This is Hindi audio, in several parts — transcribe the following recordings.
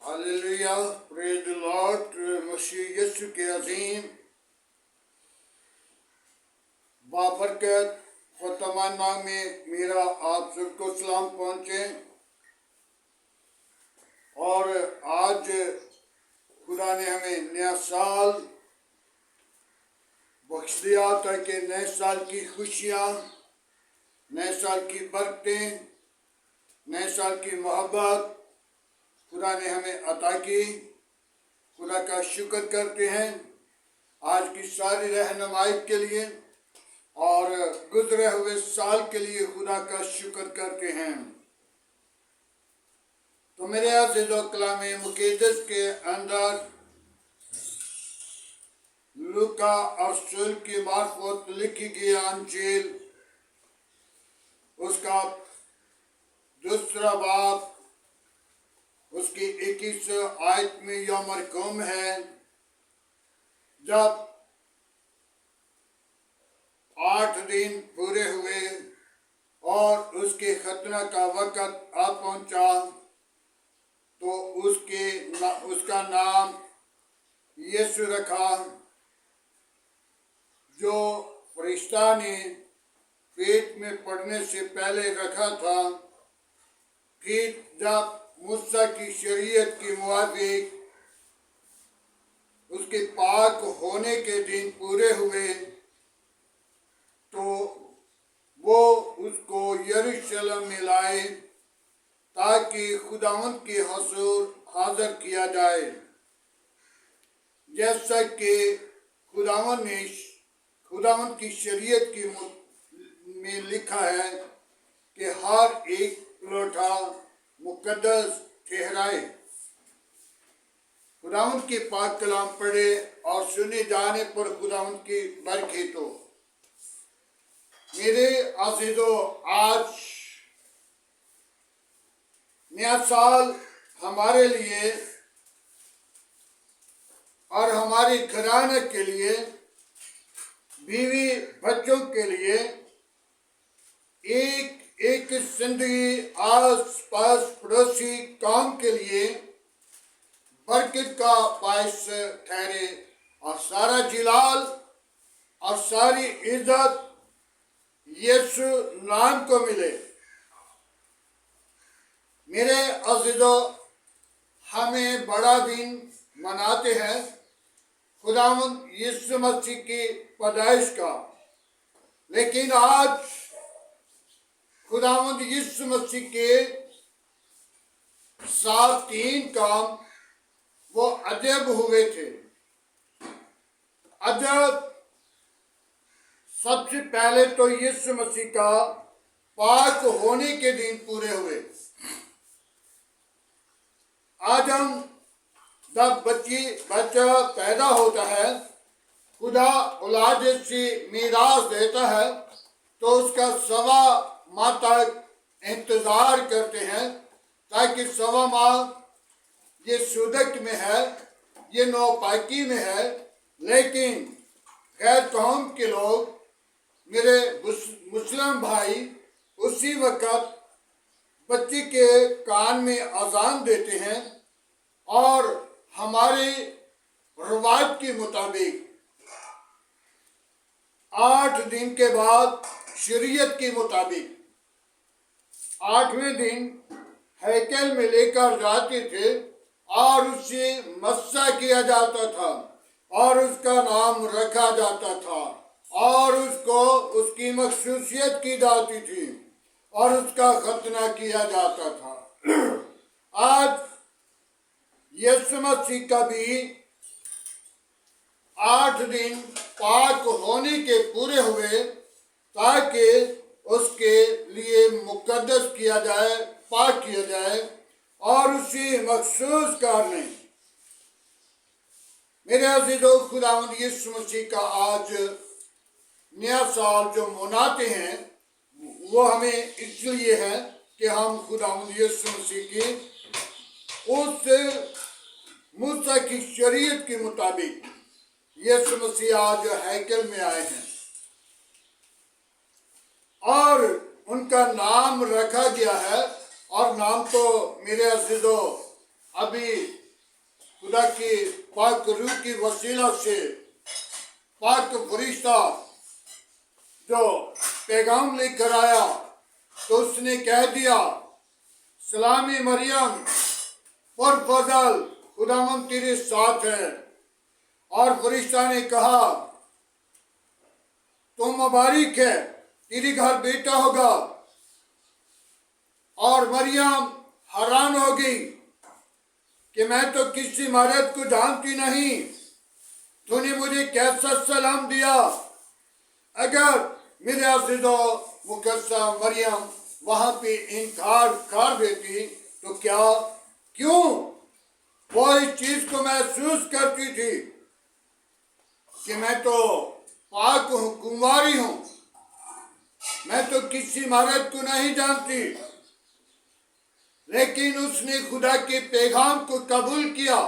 Hallelujah, praise the Lord. मसीह यीशु के अजीम बाबरकत फतमान नाम में मेरा आप सबको सलाम पहुँचे। और आज खुदा ने हमें नया साल बख्श दिया ताकि नए साल की खुशियाँ, नए साल की बरकतें, नए साल की मोहब्बत खुदा ने हमें अता की। खुदा का शुक्र करते हैं आज की सारी रहनुमाई के लिए और गुजरे हुए साल के लिए खुदा का शुक्र करते हैं। तो मेरे अज़ीज़ो कलाम मुक़द्दस के अंदर लूका रसूल की मार्फत लिखी गई अंजील उसका दूसरा बाब उसकी 21 आयत में यह मरकूम है, जब 8 दिन पूरे हुए और उसके खतना का वक़्त आ पहुंचा तो उसका नाम यीशु रखा, जो फरिश्ता ने पेट में पड़ने से पहले रखा था। फिर जब मूसा की शरीयत के मुताबिक उसके पाक होने के दिन पूरे हुए तो वो उसको यरूशलेम में लाए ताकि खुदावंद के हुजूर हाजिर किया जाए। जैसा कि खुदावंद की शरीयत की में लिखा है कि हर एक लोटा मुकद्दस ठहराए। खुदावंद की पाक कलाम पढ़े और सुने जाने पर खुदावंद की बरकत हो। मेरे अज़ीज़ो, आज नया साल हमारे लिए और हमारी घराने के लिए, बीवी बच्चों के लिए एक जिंदगी आस पास पड़ोसी काम के लिए बरकत का बायस ठहरे और सारा जिलाल और सारी इज्जत यीशु नाम को मिले। मेरे अज़ीज़ो, हमें बड़ा दिन मनाते हैं खुदावंद यीशु मसीह की पैदाइश का, लेकिन आज खुदावंद यीशु मसीह के 3 काम वो अजब हुए थे। अजब सबसे पहले तो यीशु मसीह का पाक होने के दिन पूरे हुए। आज हम जब बच्चा पैदा होता है, खुदा औलाद से मीरास देता है तो उसका 1.25 माह तक इंतजार करते हैं ताकि 1.25 माह ये शुद्धक में है, ये नौपाकी में है। लेकिन गैर कौम के लोग, मेरे मुस्लिम भाई, उसी वक़्त बच्चे के कान में अजान देते हैं और हमारे रिवाज के मुताबिक 8 दिन के बाद शरीयत के मुताबिक 8वें दिन हैकल में लेकर जाते थे और उससे मस्सा किया जाता था और उसका नाम रखा जाता था और उसको उसकी मखसूसियत की जाती थी और उसका खतना किया जाता था। आज यीशु मसीह का भी 8 दिन पाक होने के पूरे हुए ताकि उसके लिए मुकद्दस किया जाए, पाक किया जाए और उसी मखसूस करने। मेरे अज़ीज़ो, खुदावंद यीशु मसीह का आज नया साल जो मनाते हैं वो हमें इसलिए है कि हम खुदावंद यीशु मसीह की उस मूसा की शरीयत के मुताबिक यीशु मसीह आज हैकल में आए हैं और उनका नाम रखा गया है। और नाम तो मेरे अज़ीज़ो अभी खुदा की पाक रूह की वसीला से पाक फरिश्ता जो पैगाम लेकर आया तो उसने कह दिया, सलामी मरियम, पर फजल, खुदावंद तेरे साथ है। और फरिश्ता ने कहा, तुम मुबारक है, तेरे घर बेटा होगा। और मरियम हैरान हो गई कि मैं तो किसी मर्द को जानती नहीं, तूने मुझे कैसा सलाम दिया। अगर मेरे अज़ीज़ो मुकद्दसा मरियम वहां पे इनकार कर देती तो क्यों वो इस चीज को महसूस करती थी कि मैं तो पाक हूं, कुंवारी हूं, मैं तो किसी मर्द को नहीं जानती। लेकिन उसने खुदा के पैगाम को कबूल किया,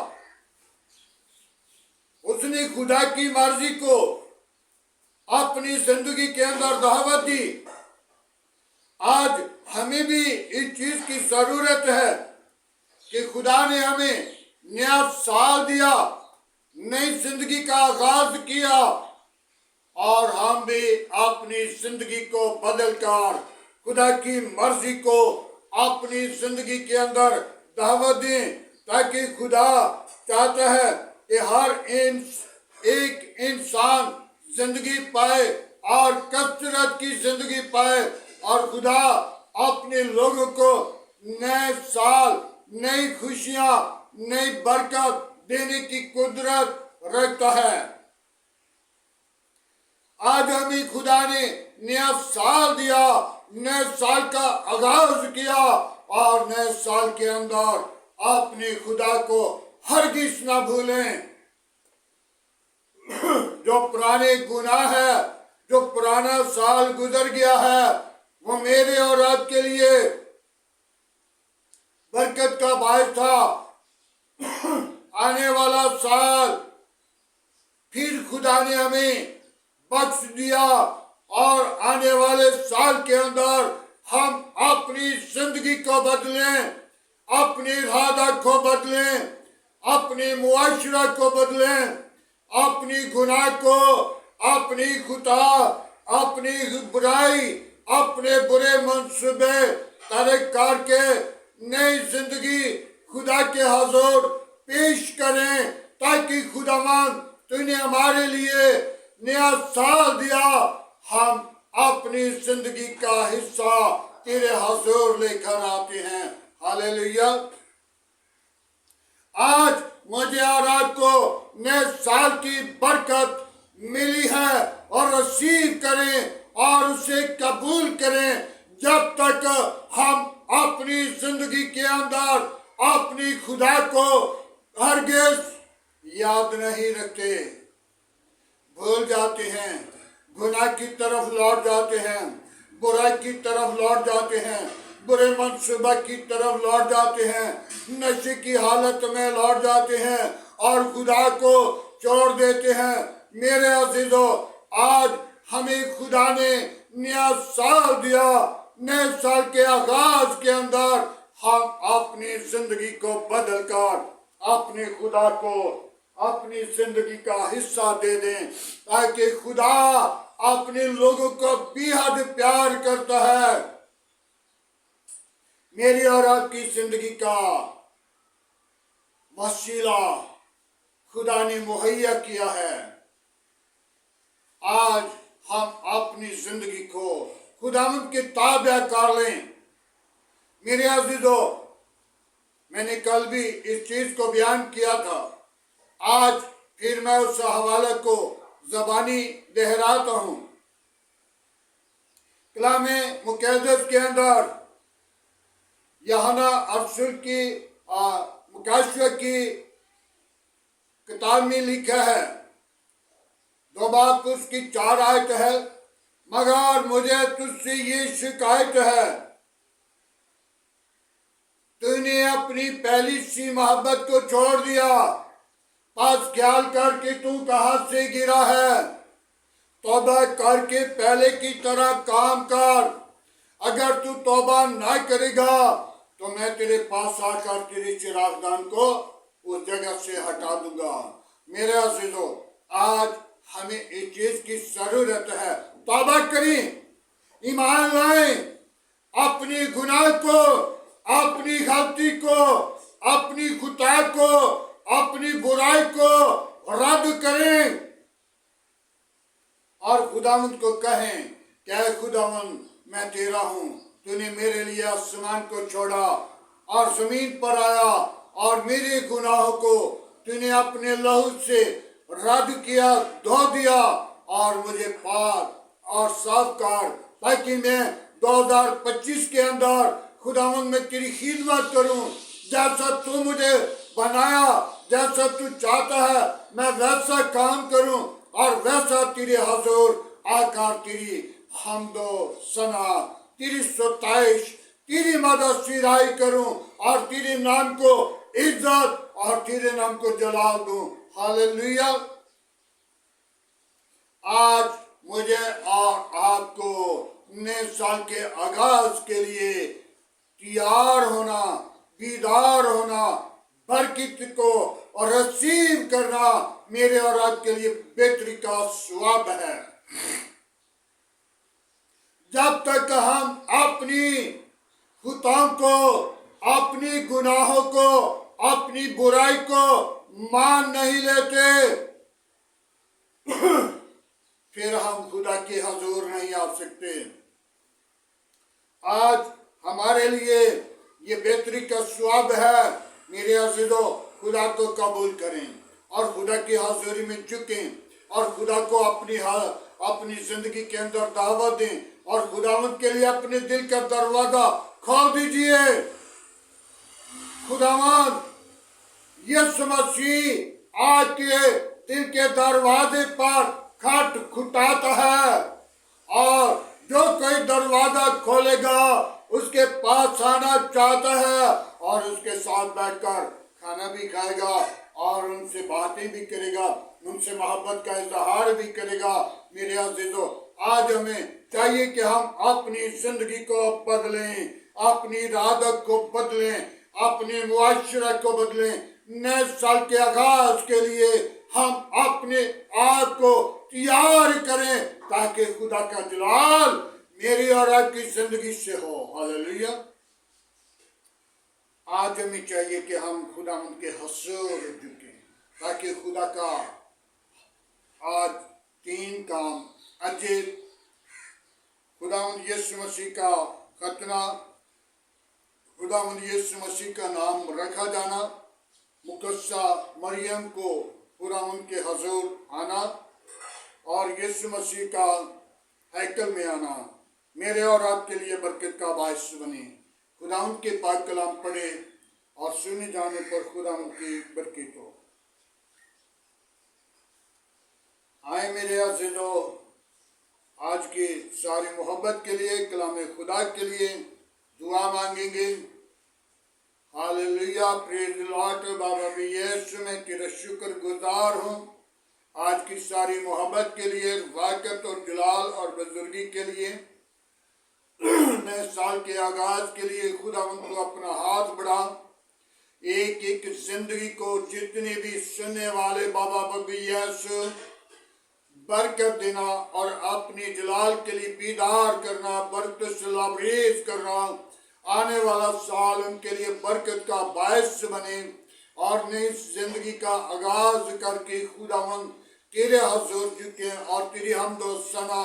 उसने खुदा की मर्जी को अपनी जिंदगी के अंदर दावत दी। आज हमें भी इस चीज की जरूरत है कि खुदा ने हमें नया साल दिया, नई जिंदगी का आगाज किया और हम भी अपनी जिंदगी को बदलकर खुदा की मर्जी को अपनी जिंदगी के अंदर दावत दें, ताकि खुदा चाहता है कि हर एक इंसान जिंदगी पाए और कसरत की जिंदगी पाए और खुदा अपने लोगों को नए साल, नई खुशियां, नई बरकत देने की कुदरत रखता है। आज हमें खुदा ने नया साल दिया, नए साल का आगाज किया और नए साल के अंदर अपने खुदा को हरगिज ना भूलें। जो पुराने गुनाह है, जो पुराना साल गुजर गया है, वो मेरे और आपके लिए बरकत का बायस था। आने वाला साल फिर खुदा ने हमें बख्श दिया और आने वाले साल के अंदर हम अपनी जिंदगी को बदलें, अपने इरादा को बदलें, अपने मुआशरा को बदलें, अपनी गुनाह को, अपनी खुदा, अपनी बुराई, अपने बुरे मंसूबे तर्क करके नई जिंदगी खुदा के हुजूर पेश करें, ताकि खुदावंद तूने हमारे लिए नया साल दिया, हम अपनी जिंदगी का हिस्सा तेरे हुजूर लेकर आते हैं। हालेलुया। आज मुझे और आपको नए साल की बरकत मिली है और रिसीव करें और उसे कबूल करें। जब तक हम अपनी जिंदगी के अंदर अपनी खुदा को हरगिज याद नहीं रखते, भूल जाते हैं, गुनाह की तरफ लौट जाते हैं, बुराई की तरफ लौट जाते हैं, बुरे मंसूबा की तरफ लौट जाते हैं, नशे की हालत में लौट जाते हैं और खुदा को छोड़ देते हैं। मेरे अजीजों, आज हमें खुदा ने नया साल दिया। नए साल के आगाज के अंदर हम अपनी जिंदगी को बदलकर अपने खुदा को अपनी जिंदगी का हिस्सा दे दें, ताकि खुदा अपने लोगों को बेहद प्यार करता है। मेरी और आपकी जिंदगी का वसीला खुदा ने मुहैया किया है। आज हम अपनी जिंदगी को खुदावंद के ताबे कर लें। मेरे अजीजों, मैंने कल भी इस चीज को बयान किया था, आज फिर मैं उस हवाले को ज़बानी दोहराता हूँ। कलामे मुक़द्दस के अंदर यूहन्ना रसूल की मुकाशवा की किताब में लिखा है, 2 बाब उसकी 4 आयत है, मगर मुझे तुझसे ये शिकायत है, तूने अपनी पहली सी मोहब्बत को छोड़ दिया। पास ख्याल करके तू कहां से गिरा है, तौबा करके पहले की तरह काम कर। अगर तू तौबा ना करेगा तो मैं तेरे पास आकर तेरे चिरागदान को उस जगह से हटा दूंगा। मेरे अजीजों, आज हमें एक चीज की जरूरत है, तौबा करें, ईमान लाएं, अपनी गुनाह को, अपनी गलती को, अपनी खुदा को, अपनी बुराई को रद्द करें और खुदावंद को कहें, क्या खुदावंद मैं तेरा हूं, तूने मेरे लिए आसमान को छोड़ा और जमीन पर आया और मेरे गुनाहों को तूने अपने लहू से रद्द किया, धो दिया और मुझे पाक और साफ कर, ताकि मैं 2025 के अंदर खुदावंद में तेरी खिदमत करूं। जैसा तू मुझे बनाया, जैसा तू चाहता है मैं वैसा काम करूं और वैसा तेरे हजूर आकर तेरी हमदो सना, तेरी सताइश, तेरी मदद सिराई करूं और तेरे नाम को इज्जत और तेरे नाम को जलाल दूं। हालेलुया। आज मुझे और आपको नए साल के आगाज के लिए तैयार होना, बीदार होना, बरकत को और रिसीव करना मेरे और आपके लिए बेहतरी का स्वाब है। जब तक हम अपनी खुताओं को, अपनी गुनाहों को, अपनी बुराई को मान नहीं लेते, फिर हम खुदा के हजूर नहीं आ सकते। आज हमारे लिए ये बेहतरी का स्वाब है। मेरे अज़ीज़ों, खुदा को कबूल करें और खुदा की हाज़िरी में झुकें और खुदा को अपनी जिंदगी के अंदर दावत दें और खुदावंद के लिए अपने दिल का दरवाजा खोल दीजिए। खुदावंद यीशु मसीह आज के दिल के दरवाजे पर खटखटाता है और जो कोई दरवाजा खोलेगा उसके पास आना चाहता है और उसके साथ बैठकर खाना भी खाएगा और उनसे बातें भी करेगा, उनसे मोहब्बत का इजहार भी करेगा। मेरे अजीजों, आज हमें चाहिए कि हम अपनी जिंदगी को बदलें, अपनी इरादत को बदलें, अपने मुआशरा को बदलें। नए साल के आगाज के लिए हम अपने आप को तैयार करें ताकि खुदा का जलाल मेरी और आपकी जिंदगी से हो। हालेलुया। आज हमें चाहिए कि हम खुदा उनके हजूर झुकें ताकि खुदा का आज 3 काम अजय, खुदा यीशु मसीह का खतना, खुदा यीशु मसीह का नाम रखा जाना, मुकद्दसा मरियम को खुदा उनके हजूर आना और यीशु मसीह का हैकल में आना मेरे और आपके लिए बरकत का बायस बने। खुदा उनके पाक कलाम पढ़े और सुने जाने पर खुदा उनकी बरकत हो। आए मेरे अज़ीज़ों, आज की सारी मोहब्बत के लिए, कलाम खुदा के लिए दुआ मांगेंगे। Hallelujah, praise the Lord. बाबा भी यीशु, मैं तेरा शुक्र गुजार हूँ आज की सारी मोहब्बत के लिए, वाकत और जलाल और बुजुर्गी के लिए, नए साल के आगाज के लिए। खुदा उनको अपना हाथ बढ़ा, एक एक जिंदगी को, जितने भी सुनने वाले बाबा बबी यीशु बरकत देना और अपनी जलाल के लिए बीदार करना, बरकत से लबरेज करना। आने वाला साल उनके लिए बरकत का बायस बने और नई जिंदगी का आगाज करके खुदावंद तेरे हजूर झुके और तेरी हमदो सना,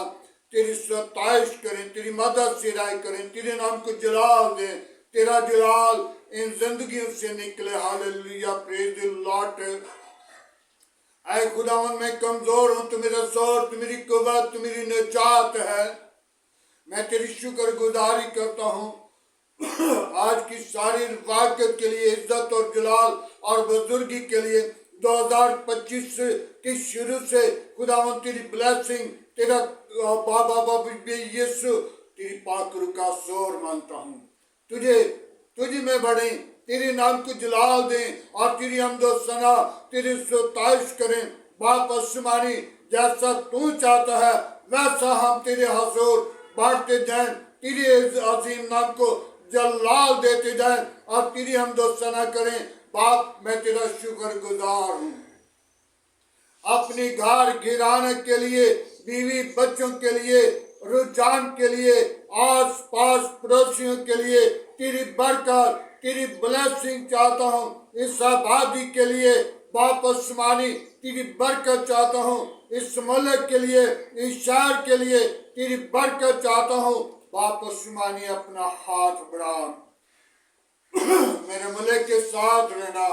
तेरी सताइश करें, तेरी मदद सिराई करें, तेरे नाम को जलाल दें, तेरा जलाल इन जिंदगियों से निकले। Hallelujah, praise the Lord. ऐ खुदावंद, मैं कमजोर हूँ, तू मेरा जोर, तू मेरी कुव्वत, तू मेरी निजात है। मैं तेरी शुक्र गुजारी करता हूँ आज की सारी वाकत के लिए, इज्जत और जलाल और बुजुर्गी के लिए। 2025 के शुरू से खुदावंद तेरी ब्लेसिंग, तेरा बाबा बाबी यीशु, तेरी पाकरू का जोर मानता हूँ। तुझे में बढ़े, तेरे नाम को जलाल दें और तेरी हमदो सना, तेरी सताइश करें। बाप आसमानी, जैसा तू चाहता है वैसा हम तेरे हजूर बढ़ते जाएं, तेरे अजीम नाम को जलाल देते जाए और तेरी हमदो सना करें। बाप मैं तेरा शुक्रगुजार हूँ अपनी घर घिराने के लिए, बीवी बच्चों के लिए, रुझान के लिए, आस पास पड़ोसियों के लिए तेरी बरकत, तेरी ब्लेसिंग चाहता हूँ। इस आबादी के लिए बाप आसमानी तेरी बरकत चाहता हूँ। इस मुल्क के लिए, इस शहर के लिए तेरी बरकत चाहता हूँ। बाप आसमानी अपना हाथ बढ़ा मेरे मुल्क के साथ रहना,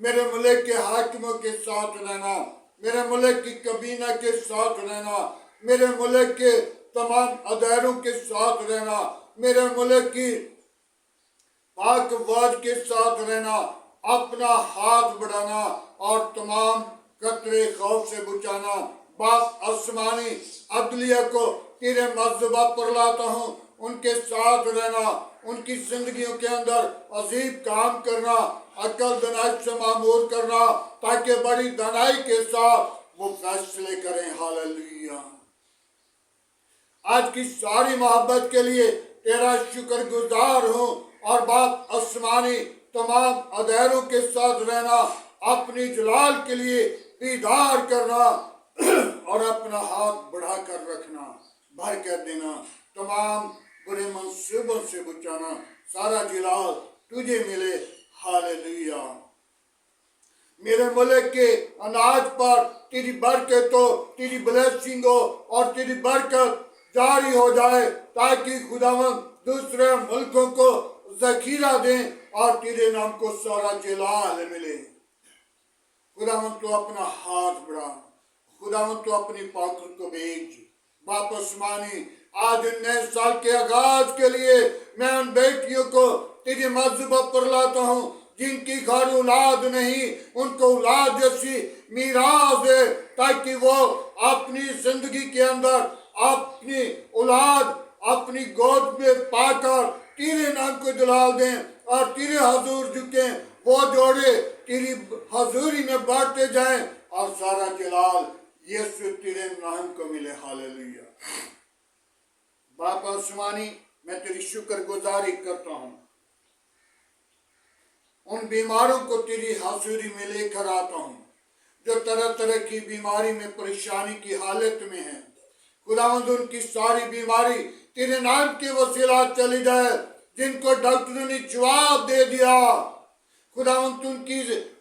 मेरे मुल्क के हाकिमों के साथ रहना, मेरे मुल्क की कबीना के साथ रहना, मेरे मुल्क के तमाम अदारों के साथ रहना, मेरे मुल्क की पाक वाज के साथ रहना, अपना हाथ बढ़ाना और तमाम खतरे खौफ से बचाना। बाप आसमानी अदलिया को तेरे मज़हबा पर लाता हूँ, उनके साथ रहना, उनकी जिंदगियों के अंदर अजीब काम करना, अकल दनाई से मामूर करना, ताकि बड़ी दनाई के साथ वो फैसले करें। हालेलुया। आज की सारी मोहब्बत के लिए तेरा शुक्रगुजार हूँ और बाप आसमानी तमाम अदारों के साथ रहना, अपनी जलाल के लिए दीदार करना और अपना हाथ बढ़ा कर रखना, भर कर देना, तमाम बुरे मंसूबों से बचाना। सारा जलाल तुझे मिले। हालेलुया। मेरे मुल्क के अनाज पर तेरी बरकत हो, तेरी ब्लेसिंग हो और तेरी बरकत जारी हो जाए, ताकि खुदावंद दूसरे मुल्कों को जखीरा दें और तेरे नाम को सारा जलाल मिले। खुदावंद तो अपना हाथ बढ़ा, खुदावंद तो अपनी पाकर को भेज। बाप आसमानी आज नए साल के आगाज के लिए मैं उन बेटियों को तेरी मज़हबा पर लाता हूँ जिनकी घर औलाद नहीं, उनको औलाद जैसी मीरास दे, ताकि वो अपनी जिंदगी के अंदर अपनी औलाद अपनी गोद में पाकर तेरे नाम को जलाल दें और तेरे हजूर झुकें। वो जोड़े तेरी हजूरी में बढ़ते जाएं और सारा जलाल यीशु तेरे नाम को मिले। हालेलुया। बाप आसमानी मैं तेरी शुक्रगुजारी करता हूँ, उन बीमारों को तेरी हजूरी में लेकर आता हूँ जो तरह तरह की बीमारी में परेशानी की हालत में है। खुदावंद उनकी सारी बीमारी तेरे नाम के वसीला चली जाए। जिनको डॉक्टरों ने जवाब दे दिया, खुदावंद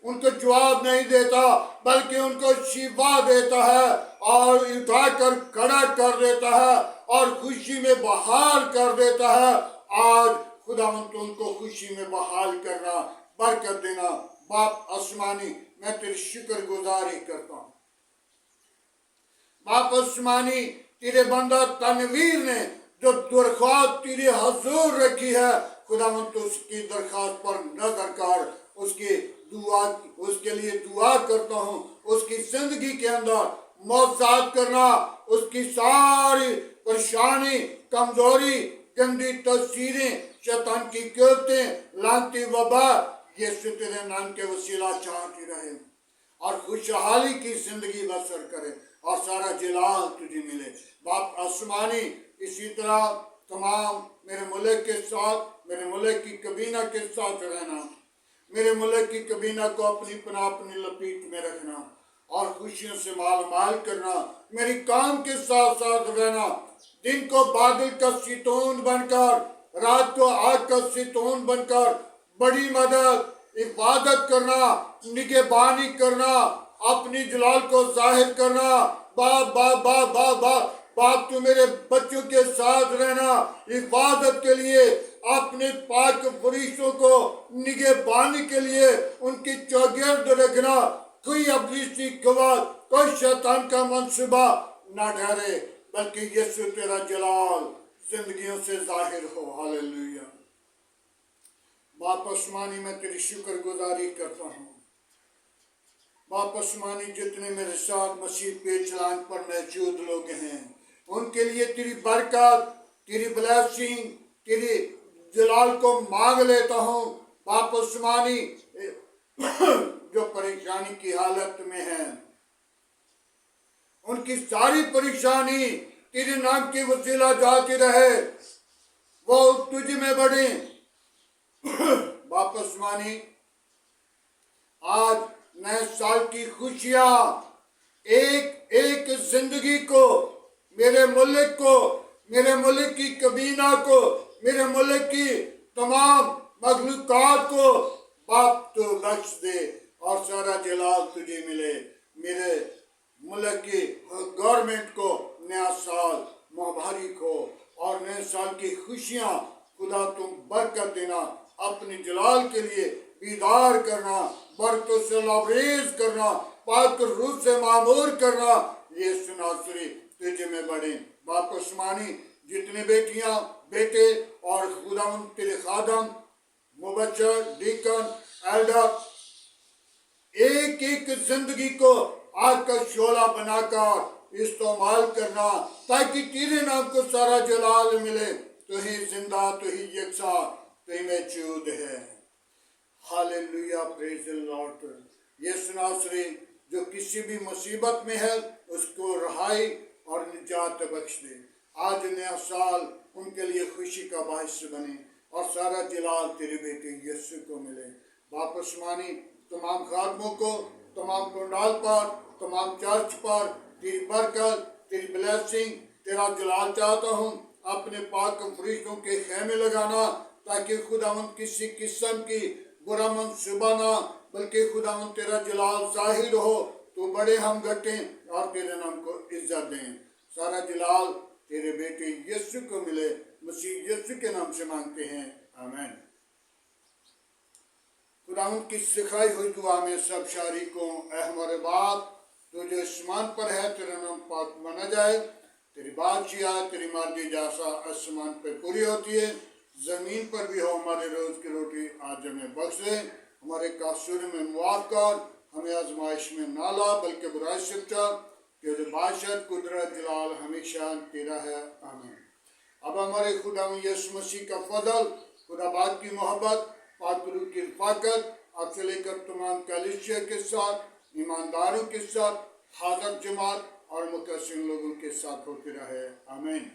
उनको जवाब नहीं देता बल्कि उनको शिफा देता है और उठाकर खड़ा कर देता है और खुशी में बहाल कर देता है। आज खुदावंद उनको खुशी में बहाल करना, बरकत देना। बाप आसमानी मैं तेरी शुक्रगुजारी करता हूँ। बाप आसमानी तेरे बंदा तनवीर ने जो दरख्वास्त तेरे हजूर रखी है, खुदावंद तो उसकी दरख्वास्त पर नजर कर, उसके लिए दुआ करता हूँ। उसकी जिंदगी के अंदर मौसाद करना, उसकी सारी परेशानी, कमजोरी, गंदी तस्वीरें, शैतान की क़ुव्वतें, लानती वबा यीशु तेरे नाम के वसीला चाहती रहे और खुशहाली की जिंदगी बसर करे और सारा जलाल तुझे मिले। बाप आसमानी इसी तरह तमाम मेरे मुल्क के साथ, मेरे मुल्क की कबीना के साथ रहना, मेरे मुल्क की कबीना को अपनी पनाह अपनी लपेट में रखना और खुशियों से माल माल करना। मेरी काम के साथ साथ रहना, दिन को बादल का सितून बनकर, रात को आग का सितून बनकर बड़ी मदद, इबादत करना, निगहबानी करना, अपनी जलाल को जाहिर करना। बाप बाप बाप बाप बाप बाप तू मेरे बच्चों के साथ रहना, इबादत के लिए अपने पाक फरिश्तों को निगहबानी के लिए उनकी चौगिर्द रखना। कोई अबलीसी कवात, कोई शैतान का मंसूबा ना ठहरे, बल्कि यीशु तेरा जलाल जिंदगियों से जाहिर हो। हालेलुया। बाप आसमानी मैं तेरी शुक्रगुजारी करता हूँ। बाप आसमानी जितने मेरे साथ मसीह पे चलान पर मौजूद लोग हैं, उनके लिए तेरी बरकत, तेरी ब्लेसिंग, तेरी जलाल को मांग लेता हूँ। बाप आसमानी जो परेशानी की हालत में है, उनकी सारी परेशानी तेरे नाम की वसीला जाती रहे, वो तुझ में बढ़े, आसमानी, आज नए साल की खुशियां एक एक जिंदगी को, मेरे मुल्क को, मेरे मुल्क की कबीना को, मेरे मुल्क की तमाम मखलूकात को बाप तो बख्श दे और सारा जलाल तुझे मिले। मेरे मुल्क की गवर्नमेंट को नया साल मुबारक हो और नए साल की खुशियां खुदा तुम बरकत देना, अपने जलाल के लिए बीदार करना, बरकत से लबरेज करना, पाक रूह से मामूर करना। ये सुनासरी तुझे में बढ़े। बाप आसमानी, जितने बेटियां बेटे और खुदा तेरे खादम मुबच्चर डीकन एल्डर एक एक जिंदगी को आग का शोला बनाकर इस्तेमाल करना, ताकि तेरे नाम को सारा जलाल मिले। तो ही जिंदा, तो ही यकसा, तो ही मौजूद है। Hallelujah, praise the Lord. यीशु नासरी जो किसी भी मुसीबत में है उसको रहाई और निजात बख्श दे। आज नया साल उनके लिए खुशी का बायस बने और सारा जलाल तेरे बेटे यीशु को मिले। बाप आसमानी, तमाम खादमों को, तमाम पंडाल पर, तमाम चर्च पर तेरी बरकत, तेरी ब्लेसिंग, तेरा जलाल चाहता हूँ। अपने पाक फरिश्तों के खेमे लगाना, ताकि खुदावन किसी किस्म की बुरा मंसूबा ना, बल्कि खुदावन तेरा जलाल जाहिर हो, तो बड़े हम घटें और तेरे नाम को इज्जत दें। सारा जलाल तेरे बेटे यीशु को मिले। मसीह यीशु के नाम से मांगते हैं, आमीन। खुदावन की सिखाई हुई दुआ में सब शारीकों, ऐ हमारे बाप तो जो आसमान पर है, तेरा नाम पाक माना जाए। तेरी बादशाह, तेरी मर्जी जैसा आसमान पर पूरी होती है, जमीन पर भी हो। हमारे रोज की रोटी आज हमें बख्श दे, हमारे कसूर में मुआफ कर, हमें आजमाइश में ना ला, बल्कि बुराई से बचा। तेरे बादशाह, कुदरत, जलाल हमेशा तेरा है, आमीन। अब हमारे खुदा यीशु मसीह का फजल, खुदा बाप की मोहब्बत, पाक रूह की रफ़ाकत अब से लेकर तमाम कलीसिया के साथ, ईमानदारों के साथ, हाज़र जमात और मुकस्सिम लोगों के साथ होती रहे, आमीन।